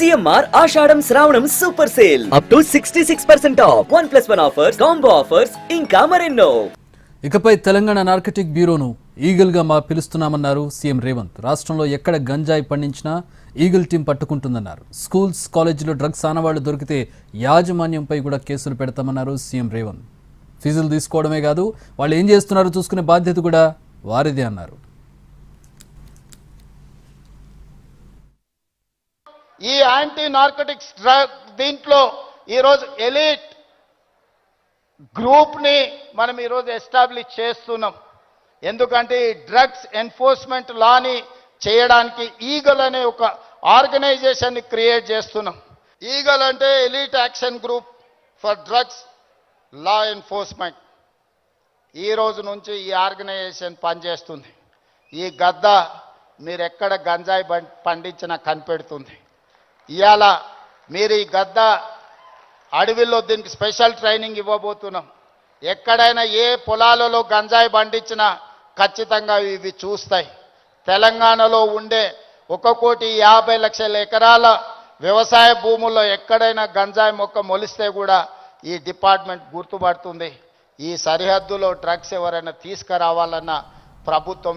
CMR ఆషాఢం శ్రావణం super sale up to 66% of 1+1 offers, combo offers ఇంకా మరెన్నో. ఇకపై తెలంగాణ నార్కటిక్ బ్యూరోను ఈగల్గా పిలుస్తున్నామన్నారు సీఎం రేవంత్. రాష్ట్రంలో ఎక్కడ గంజాయి పండించినా ఈగల్ టీం పట్టుకుంటుందన్నారు. స్కూల్స్, కాలేజీలో డ్రగ్స్ ఆనవాళ్లు దొరికితే యాజమాన్యంపై కూడా కేసులు పెడతామన్నారు సీఎం రేవంత్. ఫీజులు తీసుకోవడమే కాదు, వాళ్ళు ఏం చేస్తున్నారో చూసుకునే బాధ్యత కూడా వారిదే అన్నారు. ఈ యాంటీ నార్కోటిక్స్ డ్రగ్ దీంట్లో ఈరోజు ఎలీట్ గ్రూప్ని మనం ఈరోజు ఎస్టాబ్లిష్ చేస్తున్నాం. ఎందుకంటే ఈ డ్రగ్స్ ఎన్ఫోర్స్మెంట్ లాని చేయడానికి ఈగల్ అనే ఒక ఆర్గనైజేషన్ని క్రియేట్ చేస్తున్నాం. ఈగల్ అంటే elite action group for drugs law enforcement. ఈ రోజు నుంచి ఈ ఆర్గనైజేషన్ పనిచేస్తుంది. ఈ గద్ద మీరు ఎక్కడ గంజాయి పండించినా కనిపెడుతుంది. ఇవాళ మీరు ఈ గద్ద అడవిలో దీనికి స్పెషల్ ట్రైనింగ్ ఇవ్వబోతున్నాం. ఎక్కడైనా ఏ పొలాలలో గంజాయి పండించినా ఖచ్చితంగా ఇవి చూస్తాయి. తెలంగాణలో ఉండే 1,50,00,000 ఎకరాల వ్యవసాయ భూముల్లో ఎక్కడైనా గంజాయి మొక్క మొలిస్తే కూడా ఈ డిపార్ట్మెంట్ గుర్తుపడుతుంది. ఈ సరిహద్దులో డ్రగ్స్ ఎవరైనా తీసుకురావాలన్న ప్రభుత్వం